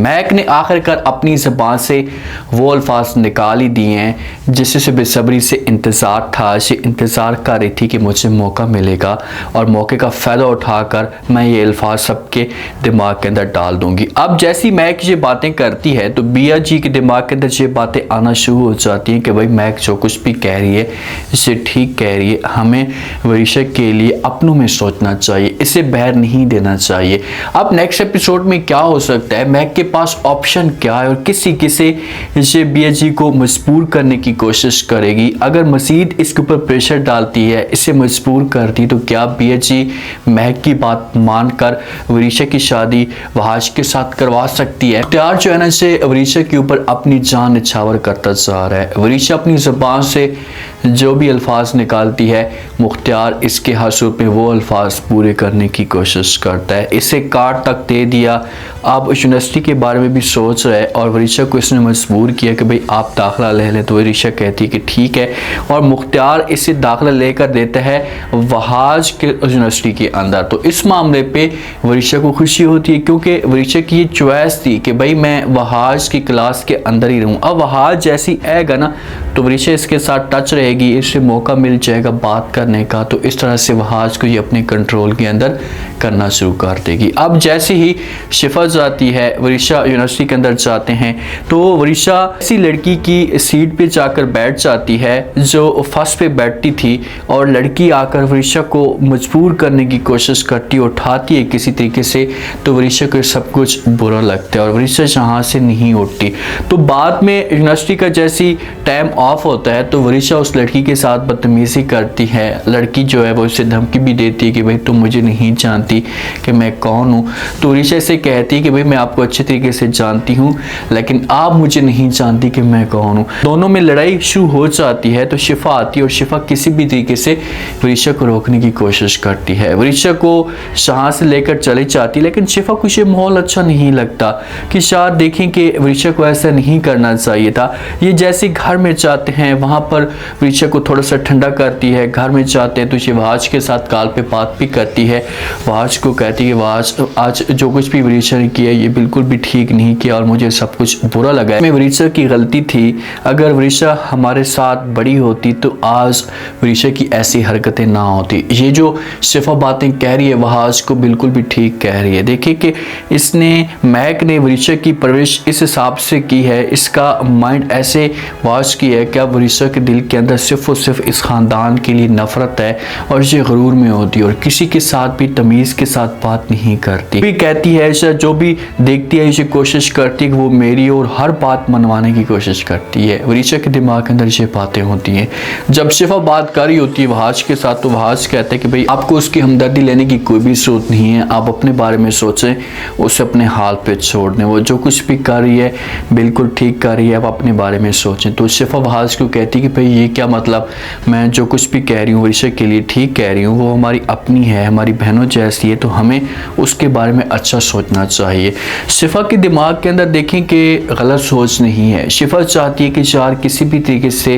महक ने आखिरकार अपनी ज़बान से वो अल्फाज निकाल ही दिए हैं जिससे बेसब्री से इंतज़ार था। ये इंतज़ार कर रही थी कि मुझे मौका मिलेगा और मौके का फ़ायदा उठाकर मैं ये अल्फाज सबके दिमाग के अंदर डाल दूंगी। अब जैसी महक ये बातें करती है तो बिया जी के दिमाग के अंदर ये बातें आना शुरू हो जाती हैं कि भाई महक जो कुछ भी कह रही है इसे ठीक कह रही है, हमें वरीशा के लिए अपनों में सोचना चाहिए, इसे बहर नहीं देना चाहिए। अब नेक्स्ट एपिसोड में क्या हो सकता है, महक के पास ऑप्शन क्या है और किसी किसे इसे बिया जी को मजबूर करने की कोशिश करेगी। अगर मजीद इसके ऊपर प्रेशर डालती है, इसे मजबूर करती, तो क्या बिया जी महक की बात मानकर वरीशा की शादी वहाज के साथ करवा सकती है। मुख्तार जो है ना इसे वरीशा के ऊपर अपनी जान निछावर करता जा रहा है। वरीशा अपनी ज़बान से जो भी अल्फाज निकालती है मुख्तार इसके हर सूरत में वो अल्फाज पूरे करने की कोशिश करता है। इसे कार्ड तक दे दिया, अब यूनिवर्सिटी के बारे में भी सोच रहा है और वरीशा को इसने मजबूर किया कि भाई आप दाखिला ले लें। तो वरीशा कहती है कि ठीक है और मुख्तार इसे दाखिला लेकर देता है वहाज के यूनिवर्सिटी के अंदर। तो इस मामले पे वरीशा को खुशी होती है क्योंकि वरीशा की ये चॉइस थी कि भाई मैं वहाज की क्लास के अंदर ही रहूँ। अब वहाज जैसी आएगा ना तो वरीशा इसके साथ टच रहेगी, इसे मौका मिल जाएगा बात करने का। तो इस तरह से वहाज को ये अपने कंट्रोल के अंदर करना शुरू कर देगी। अब जैसे ही शिफा जाती है वरीशा यूनिवर्सिटी के अंदर जाते हैं तो वरीशा ऐसी लड़की की सीट पे जाकर बैठ जाती है जो फर्स्ट पे बैठती थी और लड़की आकर वरीशा को मजबूर करने की कोशिश करती है, उठाती है किसी तरीके से। तो वरीशा को सब कुछ बुरा लगता है और वरीशा जहाँ से नहीं उठती। तो बाद में यूनिवर्सिटी का जैसी टाइम ऑफ होता है तो वरीशा उस लड़की के साथ बदतमीजी करती है। लड़की जो है वो उसे धमकी भी देती है कि भाई तुम मुझे नहीं जानती कि मैं कौन हूँ। तो वरीशा से कहती है कि भाई मैं आपको अच्छे तरीके से जानती हूँ लेकिन आप मुझे नहीं जानती कि मैं कौन हूँ। दोनों में लड़ाई शुरू हो जाती है तो शिफा आती है और शिफा किसी भी तरीके से वरीशा को रोकने की कोशिश करती है। वरीशा को यहाँ से लेकर चली जाती लेकिन शिफा को ये माहौल अच्छा नहीं लगता कि शायद देखें कि वरीशा को ऐसा नहीं करना चाहिए था। ये जैसे घर में जाते हैं वहाँ पर वरीशा को थोड़ा सा ठंडा करती है। घर में जाते हैं तो ये वहाज के साथ कॉल पे बात भी करती है। वहाज को कहती है वहाज आज जो कुछ भी वरीशा ने किया ये बिल्कुल भी ठीक नहीं किया और मुझे सब कुछ बुरा लगा है। वरीशा की गलती थी, अगर वरीशा हमारे साथ बड़ी होती तो आज वरीशा की ऐसी हरकतें ना होती। ये जो शिफा बातें कह रही है वहाज को बिल्कुल भी ठीक कह रही है। देखिए कि इसने महक ने वरीशा की परवरिश इस हिसाब से की है, इसका माइंड ऐसे वॉश की है कि अब वरीशा के दिल के अंदर सिर्फ और सिर्फ इस ख़ानदान के लिए नफरत है और ये गरूर में होती है और किसी के साथ भी तमीज़ के साथ बात नहीं करती। भी कहती है जो भी देखती है इसे कोशिश करती है कि वो मेरी और हर बात मनवाने की कोशिश करती है। वरीशा के दिमाग के अंदर ये बातें होती हैं। जब शिफा बात कर रही होती है वहाज के साथ तो वहाज कहते हैं कि भाई आपको उसकी हमदर्दी लेने की कोई भी जरूरत नहीं है, आप अपने बारे में सोचें, उसे अपने हाल पे छोड़ दें, वो जो कुछ भी कर रही है बिल्कुल ठीक कर रही है, आप अपने बारे में सोचें। तो शिफा वहाज को कहती है कि भाई ये क्या मतलब, मैं जो कुछ भी कह रही हूँ वरीशा के लिए ठीक कह रही हूँ, वो हमारी अपनी है, हमारी बहनों जैसी है, तो हमें उसके बारे में अच्छा सोचना चाहिए। शिफा के दिमाग के अंदर देखें कि गलत सोच नहीं है। शिफा चाहती है कि यार किसी भी तरीके से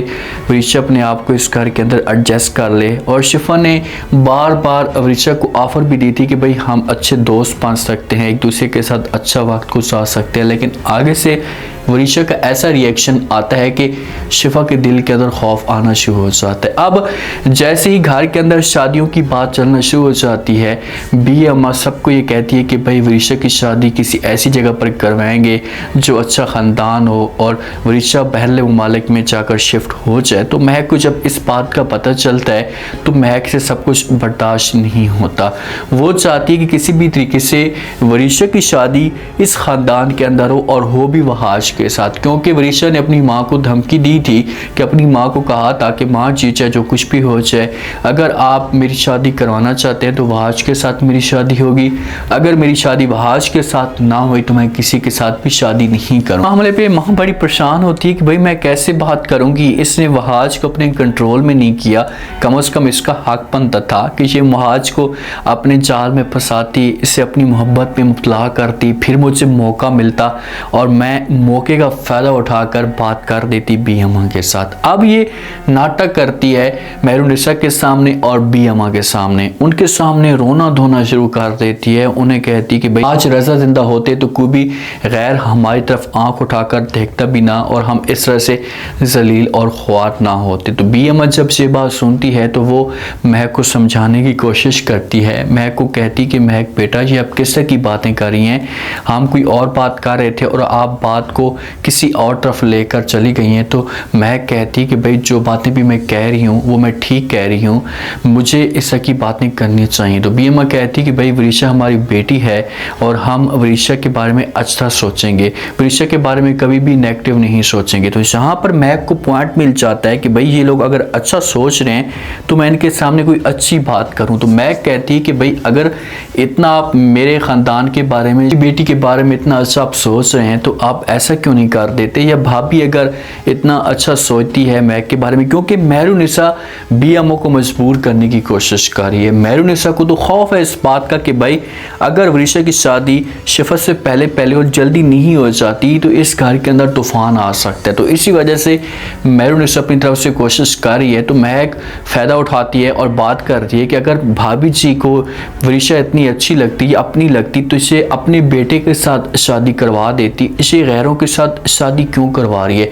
वरीशा अपने आप को इस घर के अंदर एडजस्ट कर ले और शिफा ने बार बार वरीशा को ऑफर भी दी थी कि भाई हम अच्छे दोस्त बन सकते हैं, एक दूसरे के साथ अच्छा वक्त गुजार सकते हैं। लेकिन आगे से वरीशा का ऐसा रिएक्शन आता है कि शिफा के दिल के अंदर खौफ आना शुरू हो जाता है। अब जैसे ही घर के अंदर शादियों की बात चलना शुरू हो जाती है, बी अम्मा सबको ये कहती है कि भाई वरीशा की शादी किसी ऐसी जगह पर करवाएंगे जो अच्छा ख़ानदान हो और वरीशा बहरले ममालिक में जाकर शिफ्ट हो जाए। तो महक को जब इस बात का पता चलता है तो महक से सब कुछ बर्दाश्त नहीं होता। वो चाहती है कि किसी भी तरीके से वरीशा की शादी इस ख़ानदान के अंदर हो और हो भी वहाज के साथ, क्योंकि वरीशा ने अपनी माँ को धमकी दी थी कि अपनी माँ को कहा था कि माँ जी चाहे जो कुछ भी हो जाए, अगर आप मेरी शादी करवाना चाहते हैं तो वहाज के साथ मेरी शादी होगी, अगर मेरी शादी वहाज के साथ ना हुई तो मैं किसी के साथ भी शादी नहीं करूँ। मामले पे माँ बड़ी परेशान होती है कि भाई मैं कैसे बात करूँगी, इसने वहाज को अपने कंट्रोल में नहीं किया, कम से कम इसका हक बनता था कि ये वहाज को अपने जाल में फंसाती, इसे अपनी मोहब्बत में मुबतला करती, फिर मुझे मौका मिलता और मैं मौके का फ़ायदा उठाकर बात कर देती बी अम्मा के साथ। अब ये नाटक करती है मेहरुनिसा के सामने और बी अम्मा के सामने, उनके सामने रोना धोना शुरू कर देती है। उन्हें कहती कि भाई आज रज़ा जिंदा होते तो कोई भी गैर हमारी तरफ आंख उठाकर देखता भी ना और हम इस तरह से जलील और ख्वार ना होते। तो बी अम्मा जब ये बात सुनती है तो वो महक को समझाने की कोशिश करती है। महक को कहती कि महक बेटा ये आप किस तरह की बातें कर रही हैं, हम कोई और बात कर रहे थे और आप बात को किसी और तरफ लेकर चली गई हैं। तो महक कहती कि भाई जो बातें भी मैं कह रही हूँ वो मैं ठीक कह रही हूँ, मुझे इस तरह की बातें करनी चाहिए। तो बी अम्मा कहती कि भाई वरीशा हमारी बेटी है और हम वरीशा के बारे में अच्छा सोचेंगे, वरीशा के बारे में कभी भी नेगेटिव नहीं सोचेंगे। तो यहाँ पर महक को पॉइंट मिल जाता है कि भाई ये लोग अगर अच्छा सोच रहे हैं तो मैं इनके सामने कोई अच्छी बात करूं। तो महक कहती है कि भाई अगर इतना आप मेरे ख़ानदान के बारे में, बेटी के बारे में इतना अच्छा आप सोच रहे हैं तो आप ऐसा क्यों नहीं कर देते, या भाभी अगर इतना अच्छा सोचती है महक के बारे में, क्योंकि मेहरुनिसा बी अम्मा को मजबूर करने की कोशिश कर रही है। मेहरुनिसा को तो खौफ है इस बात का कि भाई अगर वरीशा की शादी शिफत से पहले और जल्दी नहीं हो जाती तो इस घर के अंदर तूफान आ सकता है। तो इसी वजह से मेहरुनिसा अपनी तरफ से कोशिश कर रही है। तो महक फ़ायदा उठाती है और बात करती है कि अगर भाभी जी को वरीशा इतनी अच्छी लगती, अपनी लगती, तो इसे अपने बेटे के साथ शादी करवा देती, इसे गैरों के साथ शादी क्यों करवा रही है।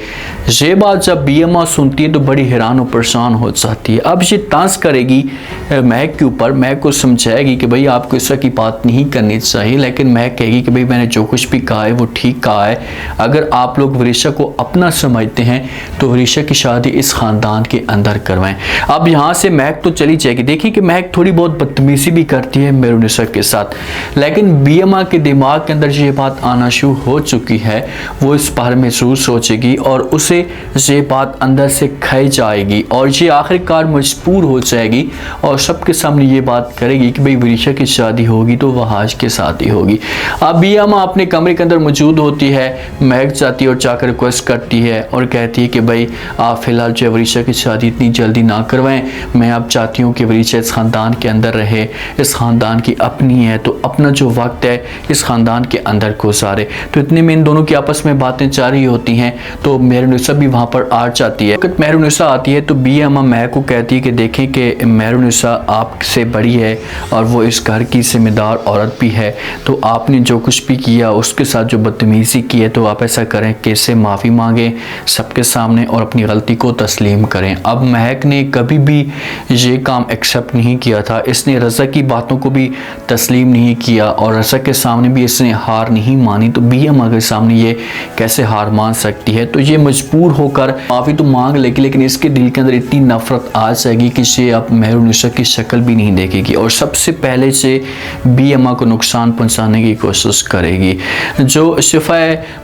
ये बात जब बी अम्मा सुनती है तो बड़ी हैरान और परेशान हो जाती है। अब ये तांस करेगी महक के ऊपर, महक को समझाएगी कि भाई आपको इस तरह की बात नहीं करनी चाहिए, लेकिन महक कहेगी कि भाई मैंने जो कुछ भी कहा है वो ठीक कहा है। अगर आप लोग वरीशा को अपना समझते हैं तो वरीशा की शादी इस खानदान के अंदर करवाएं। अब यहाँ से महक तो चली जाएगी। देखिए कि महक थोड़ी बहुत बदतमीजी भी करती है मेहरुनिसा के साथ, लेकिन बी अम्मा के दिमाग के अंदर ये बात आना शुरू हो चुकी है। वो इस बारे में जरूर सोचेगी और उसे ये बात अंदर से खाई जाएगी और ये आखिरकार मजबूर हो जाएगी और सबके सामने ये बात करेगी कि भाई वरीशा की शादी होगी तो वहाज के साथ ही होगी। अब बी अम्मा अपने कमरे के अंदर मौजूद होती है, महक जाती है और जाकर रिक्वेस्ट करती है और कहती है कि भाई आप फिलहाल जो वरीशा की शादी इतनी जल्दी ना करवाएं, मैं अब चाहती हूँ कि वरीशा इस ख़ानदान के अंदर रहे, इस ख़ानदान की अपनी है तो अपना जो वक्त है इस ख़ानदान के अंदर गुजारे। तो इतने में इन दोनों की आपस में बातें जारी होती हैं तो मेहरुनिसा भी वहाँ पर आ जाती है। वक्त मेहरुनिसा आती है तो बी अम्मा महक को कहती है कि देखें कि मेहरुनिसा आपसे बड़ी है और वो इस घर की जिम्मेदार औरत भी है, तो आपने जो कुछ भी किया उसके साथ जो बदतमीज़ी की है तो आप ऐसा करें कि इससे माफ़ी मांगें सबके सामने और अपनी गलती को तस्लीम करें। अब महक ने कभी भी ये काम एक्सेप्ट नहीं किया था, इसने रज़ा की बातों को भी तस्लीम नहीं किया और रज़ा के सामने भी इसने हार नहीं मानी। तो बी अम्मा के सामने ये कैसे हार मान सकती है, तो ये मजबूर होकर माफ़ी तो मांग लेगी, लेकिन इसके दिल के अंदर इतनी नफरत आ जाएगी कि ये अब मेहरुनिसा की शक्ल भी नहीं देखेगी और सबसे पहले से बी अम्मा को नुकसान पहुँचाने की कोशिश करेगी। जो शिफा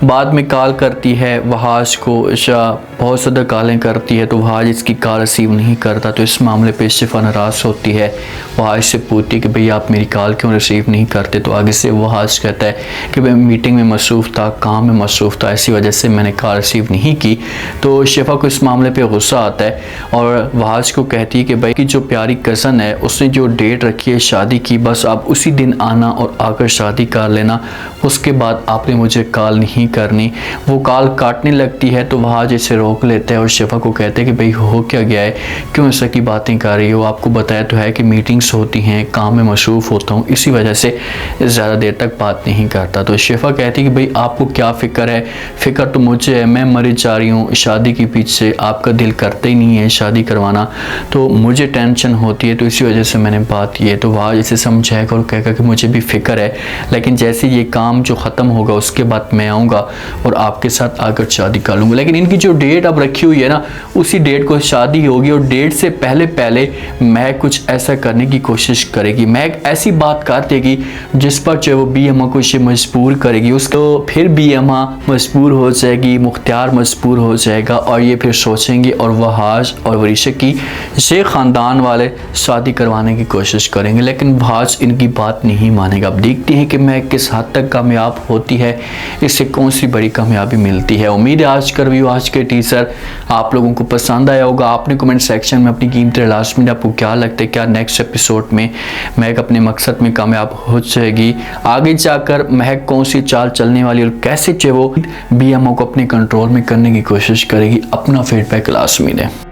बाद में कॉल करती है वहाज को, बहुत ज़्यादा कॉलें करती है तो वहाज इसकी कॉल रिसीव नहीं करता। तो इस मामले पे शिफा नाराज़ होती है, वहाज से पूछती कि भाई आप मेरी कॉल क्यों रिसीव नहीं करते। तो आगे से वहाज कहता है कि मैं मीटिंग में मसरूफ़ था, काम में मसरूफ़ था, इसी वजह से मैंने कॉल रिसीव नहीं की। तो शिफा को इस मामले पे गुस्सा आता है और वहाज को कहती है कि भाई की जो प्यारी कज़न है उसने जो डेट रखी है शादी की, बस आप उसी दिन आना और आकर शादी कर लेना, उसके बाद आपने मुझे कॉल नहीं करनी। वो कॉल काटने लगती है तो वहाज इसे रोक लेता है और शिफा को कहते हैं कि भाई हो क्या गया है, क्यों ऐसा की बातें कर रही हो, आपको बताया तो है कि मीटिंग्स होती हैं, काम में मसरूफ़ होता हूँ, इसी वजह से ज़्यादा देर तक बात नहीं करता। तो शिफा कहती है कि भाई आपको क्या फ़िक्र है, फ़िक्र तो मुझे है, मैं मरी जा रही हूँ शादी के पीछे, आपका दिल करता ही नहीं है शादी करवाना, तो मुझे टेंशन होती है, तो इसी वजह से मैंने बात की है। तो वहाँ इसे समझाएगा और कहेगा कि मुझे भी फ़िक्र है, लेकिन जैसे ये काम जो ख़त्म होगा उसके बाद मैं आऊँगा और आपके साथ आकर शादी कर लूँगा। लेकिन इनकी जो डेट अब रखी हुई है ना, उसी डेट को शादी होगी और डेट से पहले पहले महक कुछ ऐसा करने की कोशिश करेगी। महक ऐसी बात कर देगी जिस पर जो वो बी अम्मा को इसे मजबूर करेगी, उसको फिर बी अम्मा मजबूर हो जाएगी, मुख्तियार मजबूर हो जाएगा और ये फिर सोचेंगे और वहाज और वरीशा की ये ख़ानदान वाले शादी करवाने की कोशिश करेंगे, लेकिन वहाज इनकी बात नहीं मानेगा। अब देखते हैं कि महक किस हद तक कामयाब होती है, इससे कौन सी बड़ी कामयाबी मिलती है। उम्मीद है आज का रिव्यू, आज के टीजर आप लोगों को पसंद आया होगा। आपने कमेंट सेक्शन में अपनी कीमती राय लास्ट में आपको क्या लगता है, क्या नेक्स्ट एपिसोड में महक अपने मकसद में कामयाब हो जाएगी, आगे जाकर महक कौन सी चाल चलने वाली और कैसे जो वो BMO को अपने कंट्रोल में करने की कोशिश करेगी। अपना फीडबैक लाजमी दें।